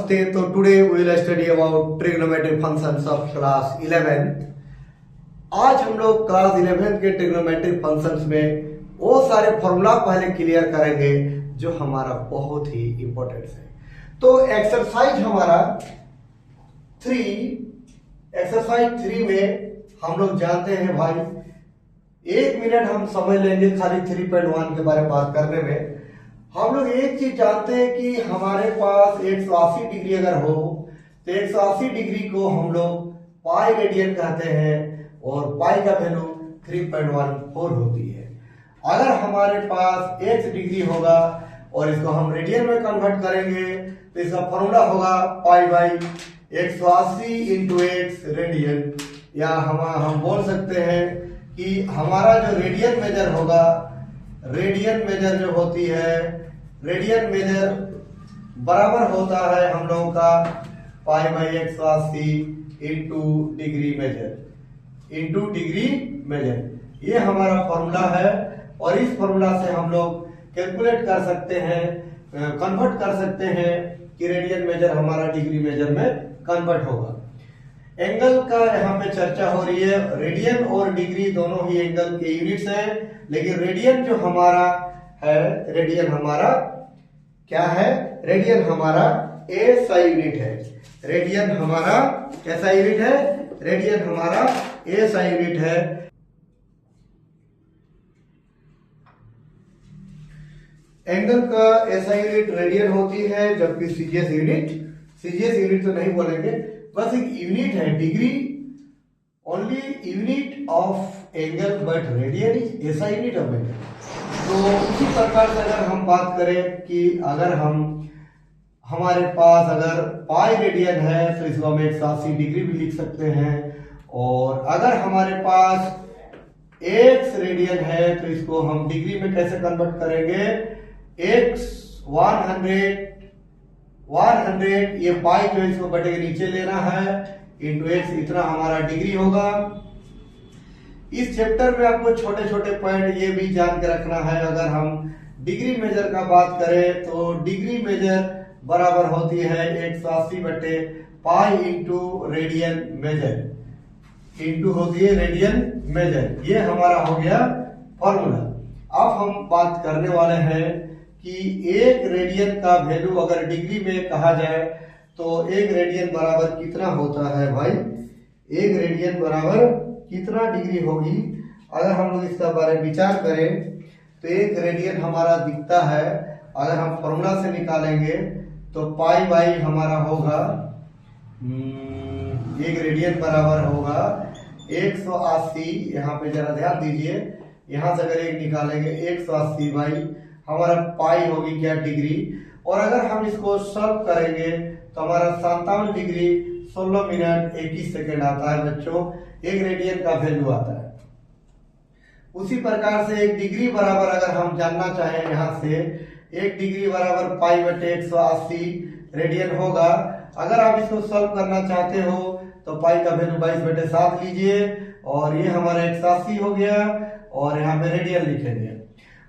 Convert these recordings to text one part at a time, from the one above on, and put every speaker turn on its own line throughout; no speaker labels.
Namaste. So today we will study about trigonometric functions of class 11th. आज हम लोग class 11th के trigonometric functions में वो सारे फॉर्मूला पहले क्लियर करेंगे जो हमारा बहुत ही इंपॉर्टेंट है। तो एक्सरसाइज हमारा 3 में हम लोग जानते हैं भाई, 1 मिनट हम समझ लेंगे खाली 3.1 के बारे में बात करने में। हम लोग एक चीज जानते हैं कि हमारे पास 180 डिग्री अगर हो तो 180 डिग्री को हम लोग पाई रेडियन कहते हैं और पाई का वैल्यू 3.14 होती है। अगर हमारे पास x डिग्री होगा और इसको हम रेडियन में कन्वर्ट करेंगे तो इसका फॉर्मूला होगा पाई बाई 180 इंटू एक्स रेडियन, या हम बोल सकते हैं कि हमारा जो रेडियन मेजर होगा, रेडियन मेजर जो होती है, रेडियन मेजर बराबर होता है हम लोगों का pi by 180 into degree measure. ये हमारा फॉर्मूला है और इस फॉर्मूला से हम लोग कैलकुलेट कर सकते हैं, कन्वर्ट कर सकते हैं कि रेडियन मेजर हमारा डिग्री मेजर में कन्वर्ट होगा। एंगल का यहाँ पे चर्चा हो रही है। रेडियन और डिग्री दोनों ही एंगल के यूनिट्स हैं, लेकिन रेडियन जो हमारा है, रेडियन हमारा क्या है? रेडियन हमारा एसआई यूनिट है। रेडियन हमारा कैसा यूनिट है? रेडियन हमारा एसआई यूनिट है। एंगल का एसआई यूनिट रेडियन होती है, जबकि सीजीएस यूनिट तो नहीं बोलेंगे, बस एक यूनिट है। Degree only unit of angle, but radian is SI unit of angle. तो उसी प्रकार से अगर हम बात करें कि अगर हमारे पास अगर पाई रेडियन है तो इसको हम 180 डिग्री भी लिख सकते हैं, और अगर हमारे पास एक्स रेडियन है तो इसको हम डिग्री में कैसे कन्वर्ट करेंगे? एक्स 100 ये पाई जो इसको बटे के नीचे लेना है इंटू एक्स, इतना हमारा डिग्री होगा। इस चैप्टर में आपको छोटे छोटे पॉइंट ये भी जान के रखना है। अगर हम डिग्री मेजर का बात करें तो डिग्री मेजर बराबर होती है 180 बटे pi into radian major, into होती है रेडियन मेजर। ये हमारा हो गया फॉर्मूला। अब हम बात करने वाले हैं कि एक रेडियन का वैल्यू अगर डिग्री में कहा जाए तो एक रेडियन बराबर कितना होता है भाई? एक रेडियन बराबर कितना डिग्री होगी? अगर हम लोग इसका बारे में विचार करें तो एक रेडियन हमारा दिखता है, अगर हम फॉर्मूला से निकालेंगे तो पाई बाई हमारा होगा, एक रेडियन बराबर होगा 180। यहाँ पे जरा ध्यान दीजिए, यहाँ से अगर एक निकालेंगे 180 बाई हमारा पाई होगी क्या? डिग्री। और अगर हम इसको सॉल्व करेंगे तो हमारा 57 डिग्री 16 मिनट 21 सेकेंड आता है बच्चों, एक रेडियन का वैल्यू आता है। उसी प्रकार से एक डिग्री बराबर अगर हम जानना चाहें यहाँ से, एक डिग्री बराबर पाई बटे 180 रेडियन होगा। अगर आप इसको सॉल्व करना चाहते हो तो पाई का वैल्यू 22 बटे 7 लीजिए, और ये हमारा 180 हो गया, और यहाँ पे रेडियन लिखेंगे।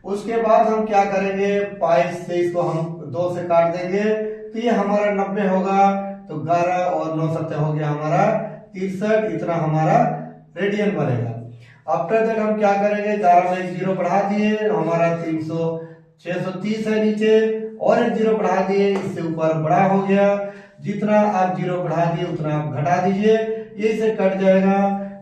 उसके बाद हम क्या करेंगे? पाई से इसको हम 2 से काट देंगे तो ये हमारा 90 होगा, तो 11 और 9 7 हो गया हमारा 63, इतना हमारा रेडियन बनेगा। आफ्टर दैट हम क्या करेंगे? 11 में एक जीरो बढ़ा दिए, हमारा 630 है नीचे, और एक जीरो बढ़ा दिए, इससे ऊपर बड़ा हो गया। जितना आप जीरो बढ़ा दिए उतना आप घटा दीजिए, ये इसे कट जाएगा।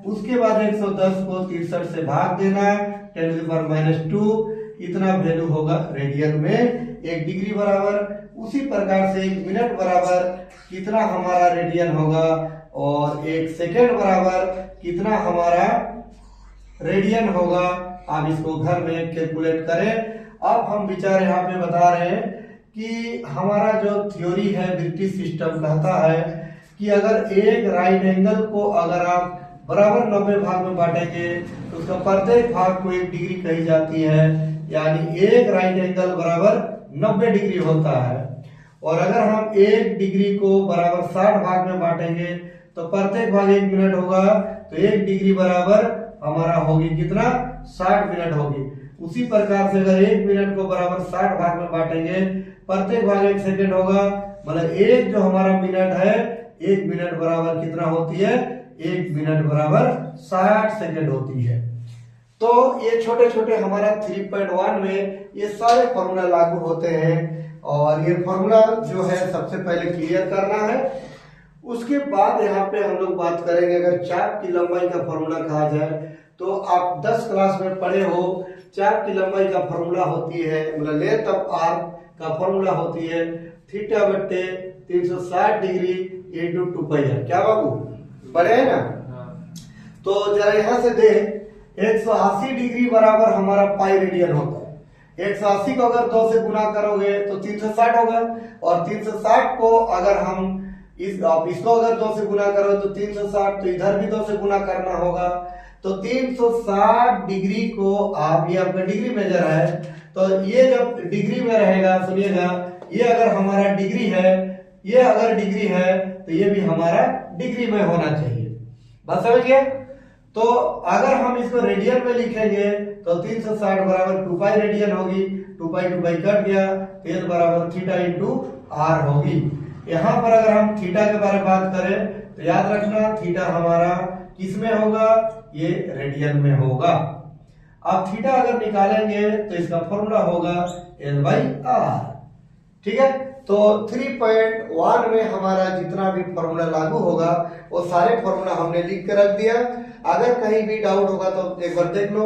उसके बाद 110 को 63 से भाग देना, 10⁻², इतना वैल्यू होगा रेडियन में एक डिग्री बराबर। उसी प्रकार से 1 मिनट बराबर कितना हमारा रेडियन होगा, और 1 सेकेंड बराबर कितना हमारा रेडियन होगा। आप इसको घर में कैलकुलेट करें। अब हम विचार यहाँ पे बता रहे हैं कि हमारा जो थ्योरी है, ब्रिटिश सिस्टम कहता है कि अगर एक राइट एंगल को अगर आप बराबर 90 भाग में बांटेंगे तो उसका प्रत्येक भाग को 1 डिग्री कही जाती है, यानी एक राइट एंगल बराबर 90 डिग्री होता है। और अगर हम 1 डिग्री को बराबर 60 भाग में बांटेंगे तो प्रत्येक भाग 1 मिनट होगा, तो 1 डिग्री बराबर हमारा होगी कितना? 60 मिनट होगी। उसी प्रकार से अगर 1 मिनट को बराबर 60 भाग में बांटेंगे, प्रत्येक भाग 1 सेकेंड होगा, मतलब एक जो हमारा मिनट है, 1 मिनट बराबर कितना होती है, 1 मिनट बराबर 60 सेकंड होती है। तो ये छोटे छोटे हमारा 3.1 में ये सारे फॉर्मूला लागू होते हैं और ये फॉर्मूला जो है सबसे पहले क्लियर करना है। उसके बाद यहाँ पे हम लोग बात करेंगे, अगर चाप की लंबाई का फॉर्मूला कहा जाए तो आप 10 क्लास में पढ़े हो, चाप की लंबाई का फॉर्मूला होती है, मतलब लेंथ ऑफ आर्क का फॉर्मूला होती है थीटा बट्टे 360 डिग्री इंटू 2 क्या बाबू पढ़े है ना? तो जरा यहाँ से देख, 180 डिग्री बराबर हमारा पाई रेडियन होता है। 180 को अगर 2 से गुना करोगे तो 360 होगा, और 360 को अगर हम इसको अगर 2 से गुना करो तो 360, तो इधर भी 2 से गुना करना होगा। तो 360 डिग्री को आप, ये आपका डिग्री मेजर है, तो ये जब डिग्री में रहेगा, सुनिएगा, ये अगर हमारा डिग्री है, ये अगर डिग्री है तो ये भी हमारा डिग्री में होना चाहिए। बात समझ गए? तो अगर हम इसको रेडियन में लिखेंगे तो 360 बराबर 2 पाई रेडियन होगी, 2 पाई कट गया, तो ये बराबर थीटा इंटू आर होगी। यहाँ पर अगर हम थीटा के बारे में बात करें तो याद रखना थीटा हमारा किस में होगा, ये रेडियन में होगा। अब थीटा अगर निकालेंगे तो इसका फॉर्मूला होगा L/R, ठीक है। तो 3.1 में हमारा जितना भी फॉर्मूला लागू होगा वो सारे फॉर्मूला हमने लिख के रख दिया। अगर कहीं भी डाउट होगा तो एक बार देख लो।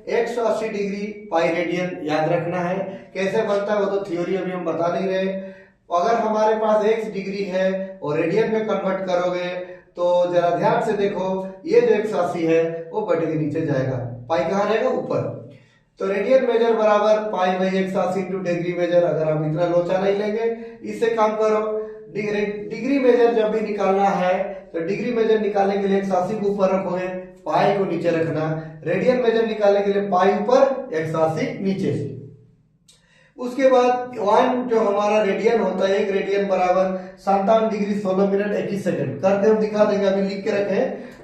180 डिग्री पाई रेडियन याद रखना है, कैसे बनता है वो तो थ्योरी अभी हम बता नहीं रहे। अगर हमारे पास x डिग्री है और रेडियन में कन्वर्ट करोगे तो जरा ध्यान से देखो, ये जो 180 है वो बटे के नीचे जाएगा, पाई कहाँ रहेगा, ऊपर। तो रेडियन मेजर बराबर pi by 180 into degree measure. अगर आप इतना लोचा नहीं लेंगे, इससे काम करो। डिग्री मेजर जब भी निकालना है तो डिग्री मेजर निकालने के लिए 180 को ऊपर रखोगे, पाई को नीचे रखना। रेडियन मेजर निकालने के लिए पाई ऊपर, 180 नीचे। उसके बाद 1 जो हमारा रेडियन होता है, 1 रेडियन बराबर 57 डिग्री 16 मिनट 21 सेकंड। करके हम दिखा देंगे, अभी लिख के रखे।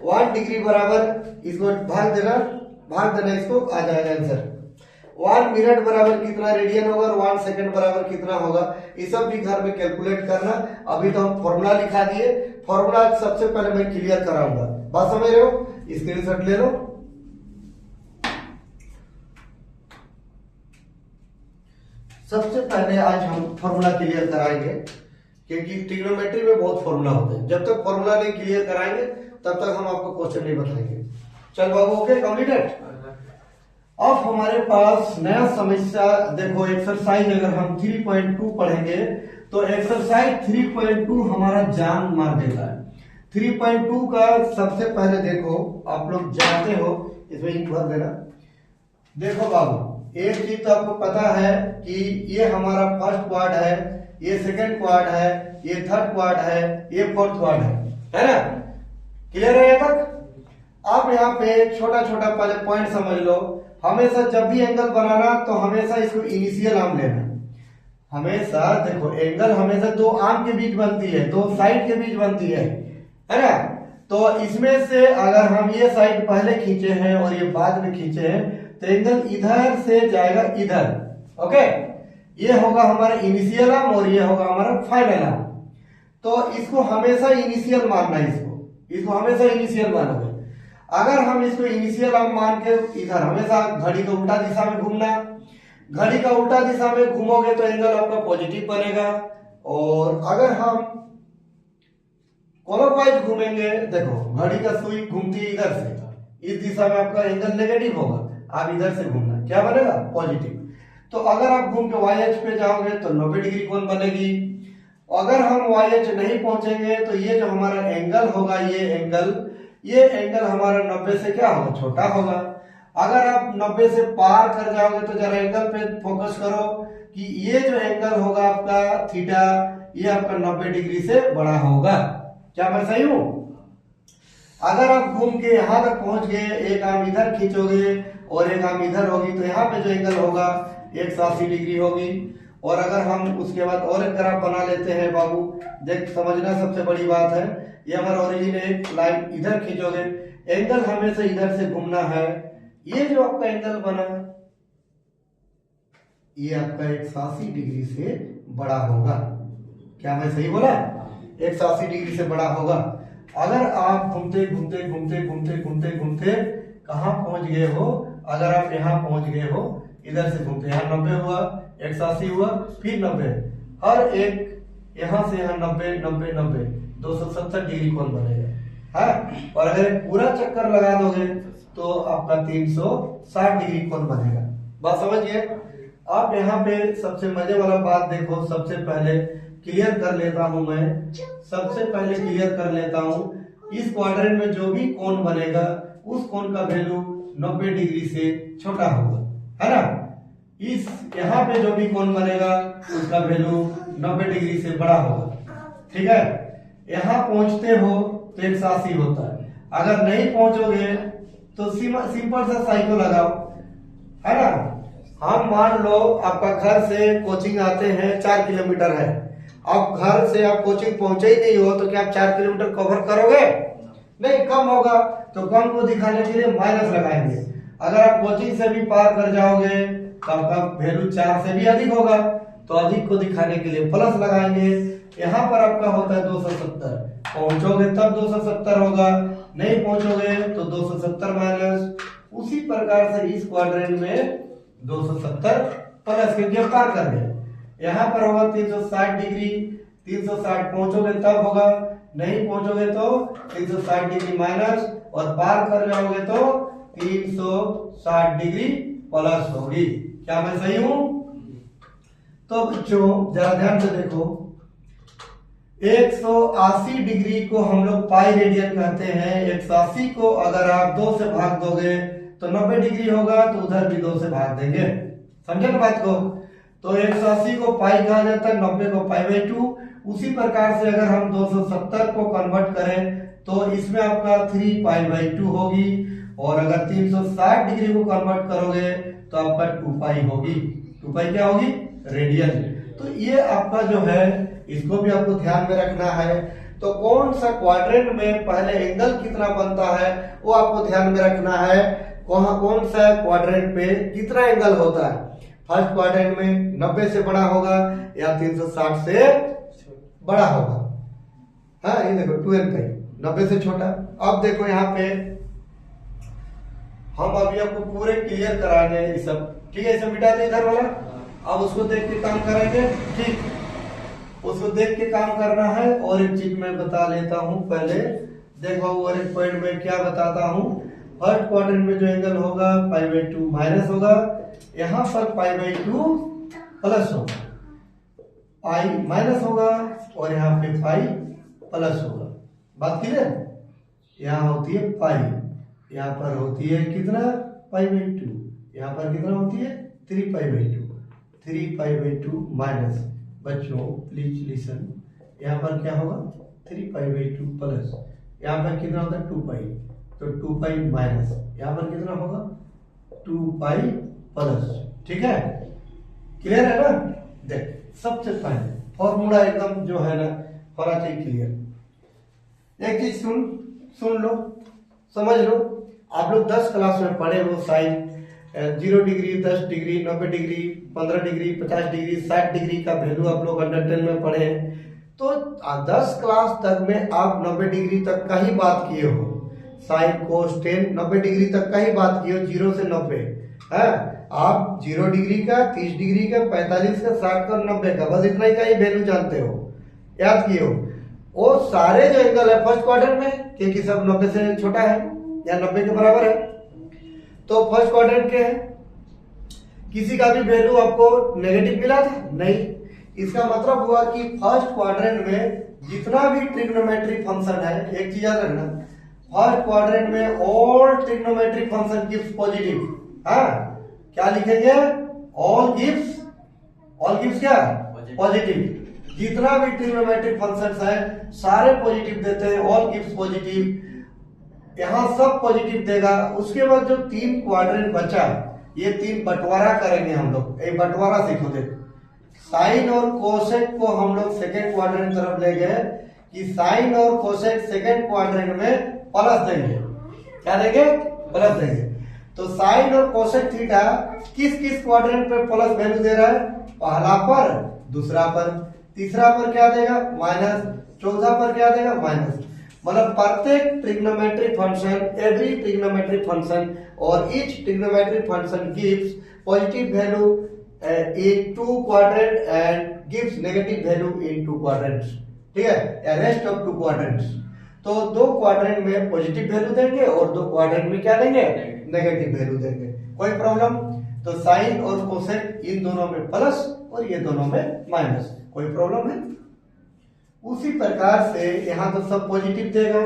1 डिग्री बराबर, इसको भाग देना इसको, आ जाएगा आंसर। 1 मिनट बराबर कितना रेडियन होगा और 1 सेकंड बराबर कितना होगा, ये सब भी घर में कैलकुलेट करना। अभी तो हम फॉर्मूला लिखा दिए, फॉर्मूला सबसे पहले मैं क्लियर कराऊंगा। बात समझ रहे हो? स्क्रीनशॉट ले लो। सबसे पहले आज हम फॉर्मूला क्लियर कराएंगे, क्योंकि ट्रिग्नोमेट्री में बहुत फॉर्मूला होते हैं। जब तक फॉर्मूला नहीं क्लियर कराएंगे तब तक हम आपको क्वेश्चन नहीं बताएंगे। चल बाबू, ओके, कंप्लीटेड। अब हमारे पास नया समस्या देखो, एक्सरसाइज अगर हम 3.2 पढ़ेंगे तो एक्सरसाइज 3.2 हमारा जान मार देता है। 3.2 का सबसे पहले देखो, आप लोग जानते हो, इसमें इंक भर देना। देखो बाबू, एक चीज तो आपको पता है कि ये हमारा फर्स्ट क्वाड है, ये सेकंड क्वाड है, ये थर्ड क्वाड है, ये फोर्थ क्वाड है ना? क्लियर है यहाँ तक? अब यहाँ पे छोटा छोटा पहले पॉइंट समझ लो। हमेशा जब भी एंगल बनाना तो हमेशा इसको इनिशियल आर्म लेना। हमेशा देखो, एंगल हमेशा 2 आर्म के बीच बनती है, 2 साइड के बीच बनती है ना? तो इसमें से अगर हम ये साइड पहले खींचे हैं और ये बाद में खींचे हैं तो एंगल इधर से जाएगा इधर, ओके। ये होगा हमारा इनिशियल आर्म और ये होगा हमारा फाइनल आर्म। तो इसको हमेशा इनिशियल मानना है, इसको हमेशा इनिशियल मानोगे। अगर हम इसको इनिशियल आर्म मान के इधर हमेशा घड़ी का उल्टा दिशा में घूमना, घड़ी का उल्टा दिशा में घूमोगे तो एंगल आपका पॉजिटिव बनेगा। और अगर हम क्लॉकवाइज घूमेंगे, देखो घड़ी का सुई घूमती है इधर से, इस दिशा में आपका एंगल नेगेटिव होगा। आप इधर से घूमना, क्या बनेगा, पॉजिटिव। तो अगर आप घूम के वाई एच पे जाओगे तो 90 डिग्री कोण बनेगी। अगर हम वाई एच नहीं पहुंचेंगे तो ये जो हमारा एंगल होगा, ये एंगल हमारा 90 से क्या होगा, छोटा होगा। अगर आप 90 से पार कर जाओगे तो जरा एंगल पे फोकस करो कि ये जो एंगल होगा आपका थीटा, ये आपका 90 डिग्री से बड़ा होगा। क्या मैं सही हूं? अगर आप घूम के यहां तक पहुंच गए, एक आर्म इधर खींचोगे और एक आर्म इधर होगी तो यहाँ पे जो एंगल होगा 180 डिग्री होगी। और अगर हम उसके बाद और एक ग्राफ बना लेते हैं बाबू, देख समझना सबसे बड़ी बात है, ये हमारा ओरिजिन है, एक लाइन इधर खींचोगे, एंगल हमेशा इधर से घूमना है। ये जो आपका एंगल बना, ये आपका 180 डिग्री से बड़ा होगा। क्या मैं सही बोला? 180 डिग्री से बड़ा होगा। अगर आप घूमते घूमते घूमते घूमते घूमते घूमते कहाँ पहुंच गए हो, अगर आप यहाँ पहुंच गए हो, इधर से घूमते यहाँ 90 हुआ, 180 हुआ, फिर 90, हर एक यहाँ से यहाँ 90 90 90 270 डिग्री कोण बनेगा है। और अगर पूरा चक्कर लगा दोगे तो आपका 360 डिग्री कोण बनेगा। बात समझ गए? आप यहाँ पे सबसे मजे वाला बात देखो, सबसे पहले क्लियर कर लेता हूं मैं, सबसे पहले क्लियर कर लेता हूं, इस क्वाड्रेंट में जो भी कोण बनेगा उस कोण का वैल्यू 90 डिग्री से छोटा होगा, है ना। इस यहाँ पे जो भी कोण बनेगा उसका वैल्यू 90 डिग्री से बड़ा होगा, ठीक है। यहाँ पहुंचते हो तो 180 होता है, अगर नहीं पहुंचोगे तो सिंपल सा साइकिल लगाओ, है ना। हम मान लो आपका घर से कोचिंग आते हैं 4 किलोमीटर है, आप घर से आप कोचिंग पहुंचे ही नहीं हो तो क्या आप 4 किलोमीटर कवर करोगे? नहीं, कम होगा। तो कम को दिखाने के लिए माइनस लगाएंगे। अगर आप कोचिंग से भी पार कर जाओगे तो आपका वैल्यू 4 से भी अधिक होगा, तो अधिक को दिखाने के लिए प्लस लगाएंगे। यहाँ पर आपका होता है 270, पहुंचोगे तब 270 होगा, नहीं पहुंचोगे तो 270 माइनस। उसी प्रकार से इस क्वाड्रेंट में 270 प्लस के पार कर गए। यहाँ पर होगा 360 डिग्री, 360 पहुंचोगे तब होगा, नहीं पहुंचोगे तो 360 डिग्री माइनस, और पार कर जाओगे तो 360 डिग्री प्लस होगी। क्या मैं सही हूं? तो बच्चों जरा ध्यान से देखो, 180 डिग्री को हम लोग पाई रेडियन कहते हैं। 180 को अगर आप 2 से भाग दोगे तो 90 डिग्री होगा, तो उधर भी 2 से भाग देंगे। समझे ना बात को? तो 180 को पाई कहा जाता है, 90 को पाई बाई 2। उसी प्रकार से अगर हम 270 को कन्वर्ट करें तो इसमें आपका 3 पाई बाई 2 होगी, और अगर 360 डिग्री को कन्वर्ट करोगे तो आपका 2 पाई होगी। 2 पाई क्या होगी? रेडियन। तो ये आपका जो है इसको भी आपको ध्यान में रखना है। तो कौन सा क्वाड्रेंट में पहले एंगल कितना बनता है वो आपको ध्यान में रखना है। कौन सा क्वाड्रेंट पे कितना एंगल होता है। फर्स्ट क्वाड्रेंट में 90 से बड़ा होगा या 360 से बड़ा होगा। हाँ, ये देखो 12 पाई 90 से छोटा। अब देखो यहाँ पे हम अभी आपको पूरे क्लियर कराएंगे ये सब, ठीक है। इसे मिटा दे इधर वाला, अब उसको देख के काम करेंगे, ठीक। उसको देख के काम करना है। और एक चीज मैं बता लेता हूँ पहले, देखो और एक पॉइंट में क्या बताता हूँ। फर्स्ट क्वाड्रेंट में जो एंगल होगा पाई बाई 2 माइनस होगा, यहाँ पर पाई बाई 2 प्लस होगा, पाई माइनस होगा, और यहाँ पे पाई प्लस होगा। बात क्लियर? यहाँ होती है पाई, यहाँ पर होती है कितना? Pi by 2। यहाँ पर कितना होती है? 3 pi by 2। 3 pi by 2 minus, बच्चों प्लीज लिसन, यहाँ पर क्या होगा? 3 पाई बाई 2 प्लस, यहाँ पर कितना होता है? 2 पाई, तो 2 पाई माइनस, यहाँ पर कितना होगा? 2 पाई प्लस, ठीक है। क्लियर है ना? देख, सबसे पहले फॉर्मूला एकदम जो है ना होना चाहिए क्लियर। एक चीज सुन लो, समझ लो। आप लोग 10 क्लास में पढ़े हो sine 0 degree, 10 degree, 90 degree, 15 degree, 50 degree, 60 degree का वैल्यू आप लोग अंडर 10 में पढ़े हैं। तो 10 क्लास तक में आप 90 डिग्री तक का ही बात किए हो। साइन कोस टेन 90 डिग्री तक का ही बात किए हो, 0 से 90 है। आप 0 डिग्री का, 30 डिग्री का, 45 का, 60 का, 90 का, बस इतना ही का ही वैल्यू जानते हो, याद किए हो। और सारे जो एंगल है फर्स्ट क्वाड्रेंट में क्योंकि सब 90 से छोटा है या 90 के बराबर है, तो फर्स्ट क्वाड्रेंट के है। किसी का भी वैल्यू आपको नेगेटिव मिला था? नहीं। इसका मतलब हुआ कि फर्स्ट क्वाड्रेंट में जितना भी ट्रिग्नोमेट्रिक फंक्शन है, एक चीज याद रखना, फर्स्ट क्वाड्रेंट में all trigonometric function gives positive. हाँ, क्या लिखेंगे? ऑल गिव्स क्या? पॉजिटिव। जितना भी ट्रिग्नोमेट्रिक फंक्शंस है सारे पॉजिटिव देते हैं, ऑल गिव्स पॉजिटिव। यहाँ सब पॉजिटिव देगा। उसके बाद जो 3 क्वाड्रेंट बचा, ये 3 बंटवारा करेंगे हम लोग। एक बंटवारा सीखो, देख साइन और कोसेक को हम लोग सेकेंड क्वाड्रेंट तरफ ले गए कि साइन और कोसेक सेकेंड क्वाड्रेंट में प्लस देंगे। क्या देंगे? प्लस देंगे। तो साइन और कोसेक थीटा किस किस क्वाड्रेंट पे प्लस वैल्यू दे रहा है? पहला पर, दूसरा पर, तीसरा पर क्या देगा माइनस, चौथा पर क्या देगा माइनस। मतलब प्रत्येक trigonometry function, every trigonometry function और each trigonometry function gives positive value in two quadrant and gives negative value in two quadrants, ठीक है, रेस्ट ऑफ टू क्वाड्रेंट्स। तो दो क्वाड्रेंट में पॉजिटिव वैल्यू देंगे और दो क्वाड्रेंट में क्या देंगे नेगेटिव वैल्यू देंगे। कोई प्रॉब्लम? तो साइन और कोसेक इन दोनों में प्लस और ये दोनों में माइनस, कोई प्रॉब्लम है? उसी प्रकार से यहाँ तो सब पॉजिटिव देगा,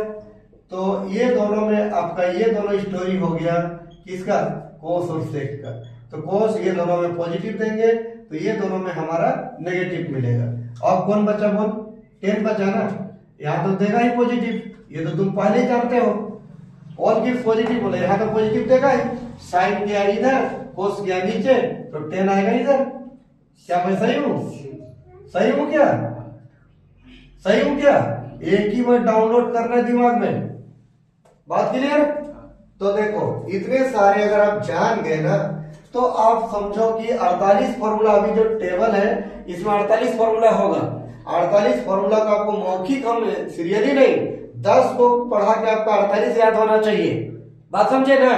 तो ये दोनों में आपका ये दोनों स्टोरी हो गया किसका, कोस और सेक का। तो कोस ये दोनों में पॉजिटिव देंगे तो ये दोनों में हमारा नेगेटिव मिलेगा। अब कौन बचा बोल, टेन बचा ना, यहाँ तो देगा ही पॉजिटिव, ये तो तुम पहले ही जानते हो। ऑल गिव्स पॉजिटिव बोले, यहाँ तो पॉजिटिव देगा ही, साइन गया इधर, कोस गया नीचे, तो टेन आएगा इधर। क्या मैं सही हूँ? सही हूँ क्या? सही हूँ क्या? एक ही वर्ड डाउनलोड करना है दिमाग में, बात क्लियर? तो देखो इतने सारे अगर आप जान गए ना तो आप समझो कि 48 फॉर्मूला, अभी जो टेबल है इसमें 48 फॉर्मूला होगा। 48 फॉर्मूला का आपको मौखिक हम सीरियली नहीं, 10 को पढ़ा के आपका 48 याद होना चाहिए, बात समझे ना?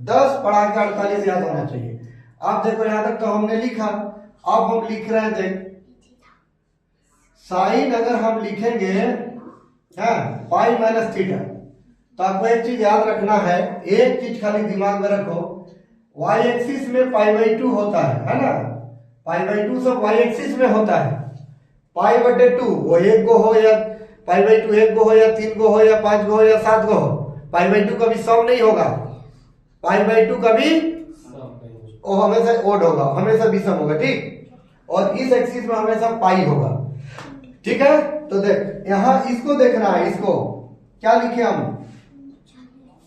10 पढ़ा के 48 याद होना चाहिए। आप देखो यहां तक तो हमने लिखा, अब हम लिख रहे हैं, देख साइन अगर हम लिखेंगे पाई माइनस थीटा, तो आपको एक चीज याद रखना है, एक चीज खाली दिमाग में रखो, y एक्सिस में π/2 होता है ना, π/2 सब y एक्सिस में होता है, π/2 वो एक गो हो या π/2 एक गो हो या 3 गो हो या 5 गो हो या 7 गो हो, π/2 कभी सम नहीं होगा, π/2 कभी वो हमेशा ओड होगा, हमेशा विषम होगा, ठीक। और इस एक्सिस में हमेशा पाई होगा, ठीक है। तो देख यहाँ इसको देखना है, इसको क्या लिखे हम,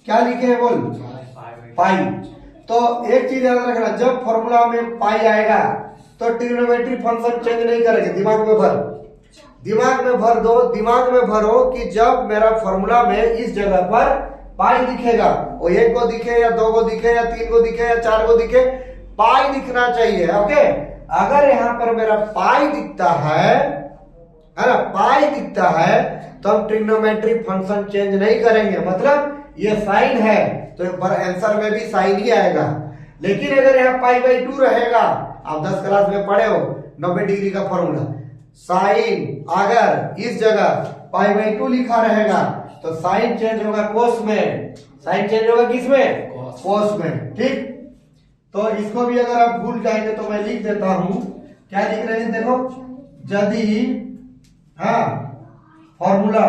क्या लिखे हैं बोल, पाई। तो एक चीज याद रखना, जब फॉर्मूला में पाई आएगा तो ट्रिग्नोमेट्री फंक्शन चेंज नहीं करेंगे, दिमाग में भर, दिमाग में भर दो, दिमाग में भरो कि जब मेरा फॉर्मूला में इस जगह पर पाई दिखेगा, वो एक को दिखे या दो को दिखे या 3 को दिखे या 4 को दिखे, पाई दिखना चाहिए, ओके। अगर यहाँ पर मेरा पाई दिखता है ना, पाई दिखता है तो हम ट्रिग्नोमेट्री फंक्शन चेंज नहीं करेंगे, मतलब ये साइन है तो आंसर में भी साइन ही आएगा। लेकिन अगर यहाँ π/2 रहेगा, आप 10 क्लास में पढ़े हो 90 डिग्री का फॉर्मूला, साइन अगर इस जगह π/2 लिखा रहेगा तो साइन चेंज होगा कोस में, साइन चेंज होगा किस में, कोस में, ठीक। तो इसको भी अगर आप भूल जाएंगे तो मैं लिख देता हूं, क्या लिख रहे हैं देखो, यदि फॉर्मूला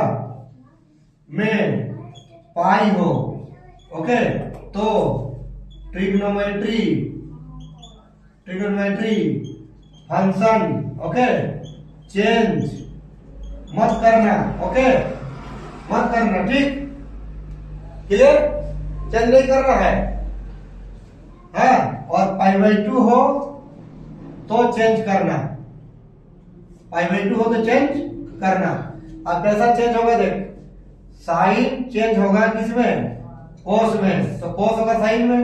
में पाई हो, ओके, तो ट्रिग्नोमेट्री फंक्शन, ओके, चेंज मत करना, ओके, मत करना, ठीक, क्लियर, चेंज नहीं करना है, और π/2 हो तो चेंज करना, π/2 हो तो चेंज करना। अब कैसा चेंज होगा देख, साइन चेंज होगा किसमें, कोस में, तो कोस होगा साइन में,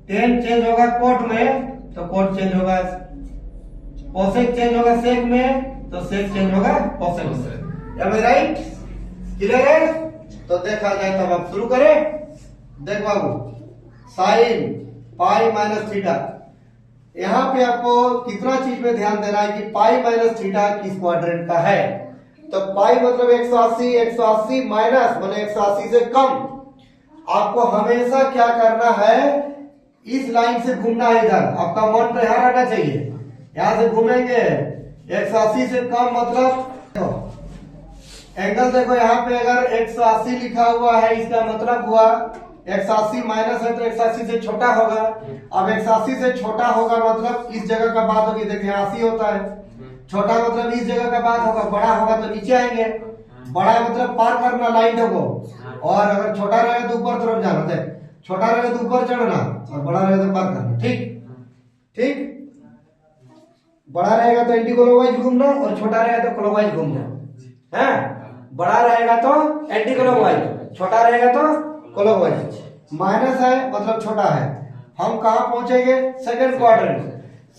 टेन चेंज होगा कोट में तो कोट चेंज होगा, कोसेक चेंज होगा सेक में तो सेक चेंज होगा कोसेक में, एम आई राइट, क्लियर है? तो देखा जाए तब आप शुरू करें। देख बाबू, साइन पाई माइनस थीटा, यहाँ पे आपको कितना चीज पे ध्यान देना है कि पाई माइनस थीटा किस क्वाड्रेंट का है। तो पाई मतलब 180, 180 माइनस मतलब 180 से कम। आपको हमेशा क्या करना है, इस लाइन से घूमना है, इधर आपका मन तो यहाँ रहना चाहिए, यहाँ से घूमेंगे 180 से कम, मतलब एंगल देखो यहाँ पे अगर 180 लिखा हुआ है, इसका मतलब हुआ 180 माइनस है तो 180 से छोटा होगा। अब 180 से छोटा होगा मतलब इस जगह का बात होगी, देखिए 80 होता है, छोटा मतलब इस जगह का बात होगा, बड़ा होगा तो नीचे आएंगे, बड़ा मतलब पार करना लाइन को, और अगर छोटा रहे तो ऊपर तरफ जाना, देख छोटा रहे तो ऊपर चढ़ना और बड़ा रहे तो पार करना, ठीक, ठीक। बड़ा रहेगा तो एंटी क्लॉकवाइज घूमना और छोटा रहेगा तो क्लॉकवाइज घूमना है, बड़ा रहेगा तो एंटी क्लॉकवाइज, छोटा रहेगा तो क्लॉकवाइज। माइनस है मतलब छोटा है। हम कहा पहुंचेंगे, सेकंड क्वाड्रेंट।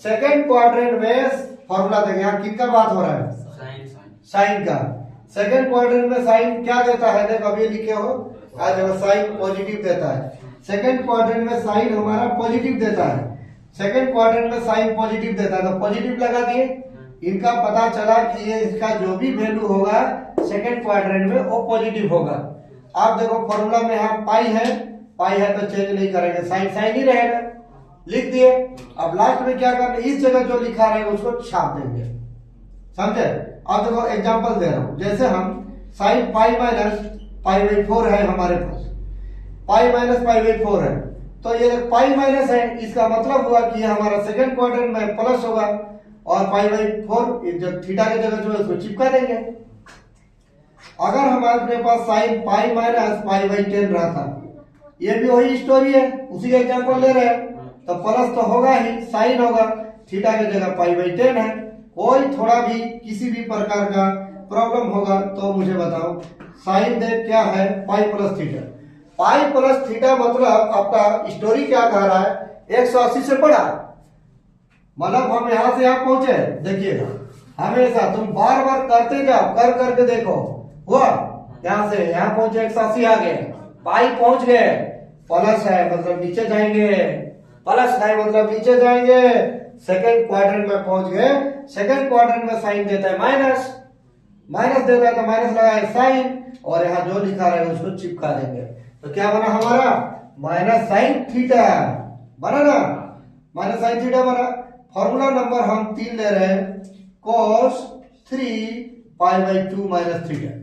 सेकंड क्वाड्रेंट में फॉर्मूला देंगे। यहाँ किसका बात हो रहा है? साइन का। सेकंड क्वाड्रेंट में साइन क्या देता है? देखो अभी लिखे हो, आज देखो साइन पॉजिटिव देता है। सेकंड क्वाड्रेंट में साइन हमारा पॉजिटिव देता है। सेकंड क्वाड्रेंट में साइन पॉजिटिव देता है, तो पॉजिटिव लगा दिए। इनका पता चला कि ये इसका जो भी वैल्यू होगा सेकंड क्वाड्रेंट में वो पॉजिटिव होगा। आप देखो फॉर्मूला में यहाँ पाई है तो चेंज नहीं करेंगे, साइन साइन ही रहेगा, लिख दिए। अब लास्ट में क्या करना, इस जगह जो लिखा रहेगा उसको छाप देंगे, समझे? अब देखो एग्जांपल दे रहा हूं, जैसे हम sign pi minus pi by 4 है हमारे पास, पाई माइनस पाई बाई 4 है, तो ये पाई माइनस है, इसका मतलब हुआ कि हमारा सेकंड क्वाड्रेंट में प्लस होगा, और पाई बाई 4 जो थीटा की जगह जो है उसको चिपका देंगे। अगर हमारे पास sine pi minus pi by 10 रहता, ये भी वही स्टोरी है, उसी का एग्जांपल ले रहे हैं, तो प्लस तो होगा ही, साइन होगा, थीटा की जगह पाई बाई 10 है। कोई थोड़ा भी किसी भी प्रकार का प्रॉब्लम होगा तो मुझे बताओ। साइन देख क्या है? Pi plus theta. Pi plus theta मतलब आपका स्टोरी क्या कह रहा है? 180 से बड़ा, मतलब हम यहां से यहां पहुंचे, देखिएगा हमेशा तुम बार बार करते जाओ, कर करके देखो, हुआ यहां से यहां पहुंचे 180 आ गए, पाई पहुंच गए, प्लस है मतलब नीचे जाएंगे, प्लस है मतलब नीचे जाएंगे, सेकंड क्वाड्रेंट में पहुंच गए। सेकंड क्वाड्रेंट में साइन देता है माइनस, माइनस देता है तो माइनस लगाए साइन, और यहाँ जो लिखा रहेगा उसको चिपका देंगे। तो क्या बना हमारा? माइनस साइन थीटा बना ना, माइनस साइन थीटा बना। फॉर्मूला नंबर हम 3 ले रहे हैं, cos 3 pi by 2 minus theta.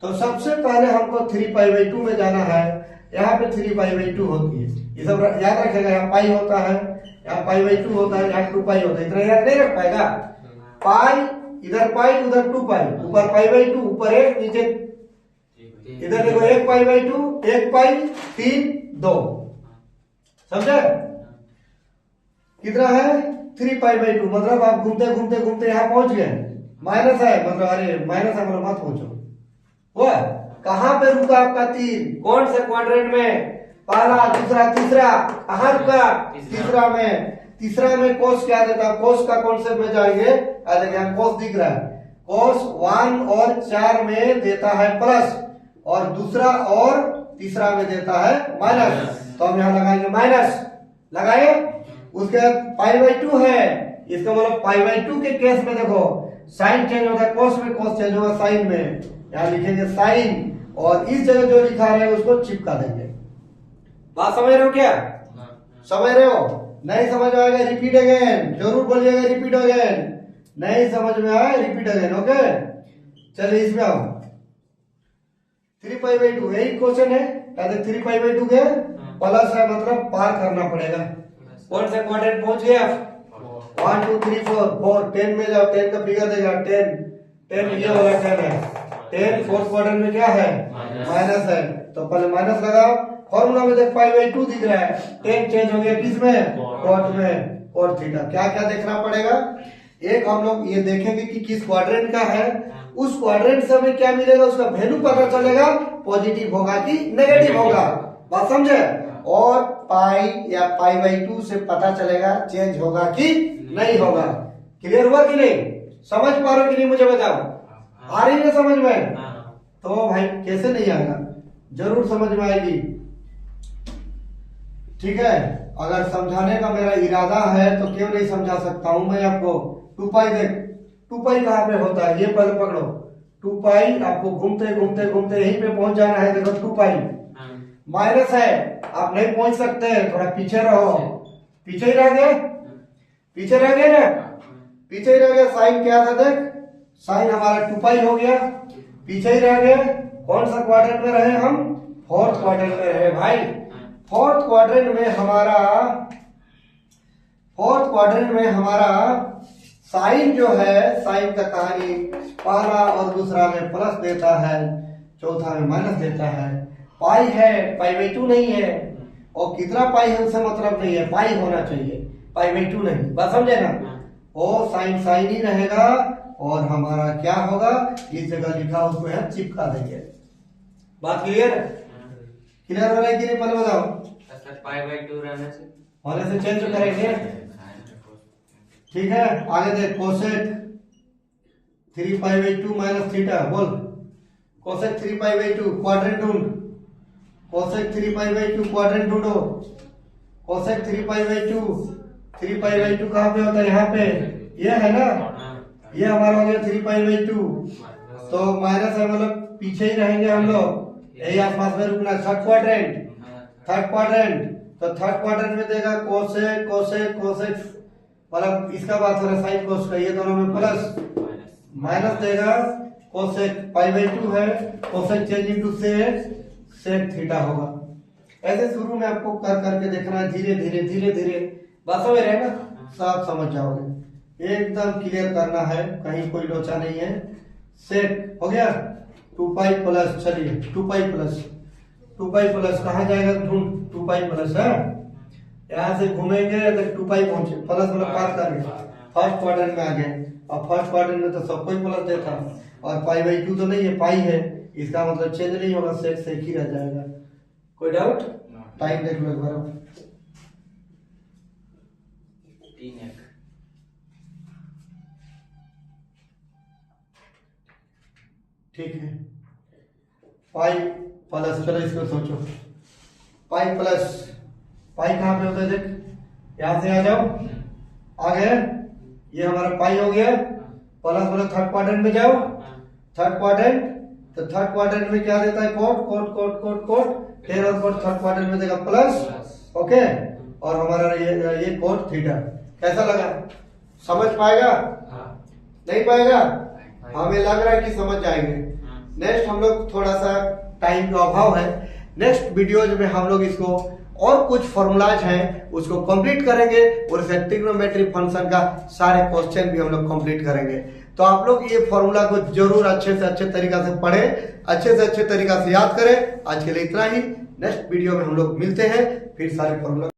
तो सबसे पहले हमको 3 पाई बाई 2 में जाना है, यहाँ पे 3 पाई बाई 2 होती है, ये सब याद रखेगा। यहाँ पाई होता है, यहाँ पाई बाई 2 होता है, यहाँ 2 पाई होता है, इतना याद नहीं रख पाएगा। पाई इधर पाई उधर 2 पाई, ऊपर पाई बाई 2, ऊपर 1 नीचे, इधर देखो 1 पाई बाई 2, 1 पाई 3 2, समझे? कितना है? 3 पाई बाई 2, मतलब आप घूमते घूमते घूमते यहाँ पहुंच गए। माइनस है मतलब, अरे माइनस है मतलब मत पहुंचो, हुआ कहां पे रुका आपका तीर? कौन से क्वाड्रेंट में? पहला, दूसरा, तीसरा। कहां रुका? तीसरा में। तीसरा में कोस क्या देता? कोस का कॉन्सेप्ट में जाएंगे, अरे यहाँ कोस दिख रहा है, कोस 1 और 4 में देता है प्लस, और दूसरा और तीसरा में देता है माइनस, तो हम यहाँ लगाएंगे माइनस, लगाए। उसके बाद पाई बाई 2 है, इसका मतलब पाई बाई 2 के केस में देखो साइन चेंज होता है, कोस में कोस चेंज होगा साइन में, यहाँ लिखेंगे साइन, और इस जगह जो लिखा है उसको चिपका देंगे। बात समझ रहे हो क्या? समझ रहे हो? नहीं समझ में आएगा रिपीट अगेन, जरूर बोलिएगा रिपीट अगेन। नहीं समझ में आया रिपीट अगेन, ओके? चलिए इसमें आओ, 3 पाई बाई 2 यही क्वेश्चन है, कहते 3 पाई बाई 2 के प्लस है मतलब पार करना पड़ेगा। कौन सा क्वाड्रेंट पहुंच गया? 1 2 3 4 10 में जाओ, 10 का फिगर देगा 10 ये वाला 10 है, 10 फोर्थ क्वाड्रेंट में क्या है? माइनस है, तो पहले माइनस लगाओ। फॉर्मूला में देख पाई बाई 2 दिख रहा है, 10 चेंज हो गया किसमें? कॉट में, कॉट थीटा। क्या क्या देखना पड़ेगा? एक हम लोग ये देखेंगे कि किस क्वाड्रेंट का है, उस क्वाड्रेंट से हमें क्या मिलेगा, उसका वैल्यू पता चलेगा, पॉजिटिव होगा कि नेगेटिव होगा, बात समझे? और पाई या पाई बाई 2 से पता चलेगा चेंज होगा कि नहीं होगा। क्लियर हुआ कि नहीं? समझ पा रहे हो कि नहीं मुझे बताओ? आ रही है समझ में? तो भाई कैसे नहीं आएगा, जरूर समझ में आएगी, ठीक है? अगर समझाने का मेरा इरादा है तो क्यों नहीं समझा सकता हूं मैं आपको। 2 पाई देख, 2 पाई कहां पे होता है? ये पहले पकड़ो, 2 पाई आपको घूमते घूमते घूमते यहीं पे पहुंच जाना है। देखो 2 पाई माइनस है, आप नहीं पहुंच सकते, थोड़ा पीछे रहो, पीछे ही रह गए, पीछे रह गए ना, पीछे ही रह गए। साइन क्या था देख, साइन हमारा 2 पाई हो गया, पीछे ही रह गए। कौन सा क्वाड्रेंट में रहे हम? फोर्थ क्वाड्रेंट में रहे भाई। फोर्थ क्वाड्रेंट में हमारा साइन जो है, साइन का कहानी पहला और दूसरा में प्लस देता है, चौथा में माइनस देता है। पाई है, पाई बाई 2 नहीं है, और कितना पाई है उससे मतलब नहीं है, पाई होना चाहिए, पाई बाई 2 नहीं, बात समझे ना? वो साइन साइन ही रहेगा, और हमारा क्या होगा, इस जगह लिखा उसको यहाँ चिपका देंगे। बात क्लियर है? क्लियर हो रहा है कि नहीं पहले बताओ?
पाई बाई 2 रहने से
चेंज करेंगे, ठीक है, आगे देख कोसेक 3π/2 माइनस थीटा, बोल कोसेक 3π/2 क्वाड्रेंट ढूंढ, कोसेक 3π/2 क्वाड्रेंट ढूंढो, कोसेक 3π/2 कहाँ पे होता है, यहाँ पे, ये है ना, ये हमारा हो गया 3π/2, तो माइनस है मतलब पीछे ही रहेंगे हम लोग, यही आसपास में रुकना। थर्ड क्वाड्रेंट, तो थर्ड क्वाड्रेंट में देगा कोसेक कोसेक कोसेक, मतलब इसका बात हो रहा है साइन कोस का, ये दोनों में प्लस माइनस देगा, कोसेक π/2 है, cosec change into sec theta होगा। ऐसे शुरू में आपको कर करके देखना है, धीरे धीरे बस हो रहे ना, सब समझ जाओगे, एकदम क्लियर करना है, कहीं कोई लोचा नहीं है। सेक हो गया 2π प्लस, चलिए 2π प्लस कहाँ जाएगा ढूंढ, 2π प्लस है, यहाँ से घूमेंगे तो 2π पहुंचे, प्लस मतलब पास करेंगे, फर्स्ट क्वाड्रेंट में आ गए। अब फर्स्ट क्वाड्रेंट में तो सब कोई प्लस देता, और π/2 तो नहीं है, पाई है, इसका मतलब चेंज नहीं होगा, सेक ही रह जाएगा। कोई डाउट? टाइम देख लो एक बार,
3
ठीक है। पाई प्लस, चलो इसको सोचो, पाई प्लस, पाई कहाँ पे होता है देख, यहां से आ जाओ, आ गए, ये हमारा पाई हो गया, प्लस मतलब थर्ड क्वाड्रेंट में जाओ, थर्ड क्वाड्रेंट, तो थर्ड क्वाड्रेंट में क्या देता है, कोट, फिर और कोट थर्ड क्वाड्रेंट में देगा प्लस, ओके, और हमारा ये कोट थीटा। कैसा लगा, समझ पाएगा? नहीं पाएगा? हमें लग रहा है कि समझ जाएंगे। नेक्स्ट हम लोग थोड़ा सा टाइम का अभाव है, नेक्स्ट वीडियोज में हम लोग इसको और कुछ फॉर्मूलाज हैं उसको कंप्लीट करेंगे, और इसे ट्रिग्नोमेट्री फंक्शन का सारे क्वेश्चन भी हम लोग कंप्लीट करेंगे। तो आप लोग ये फॉर्मूला को जरूर अच्छे से अच्छे तरीका से पढ़ें, अच्छे से अच्छे तरीका से याद करें। आज के लिए इतना ही, नेक्स्ट वीडियो में हम लोग मिलते हैं, फिर सारे फॉर्मूला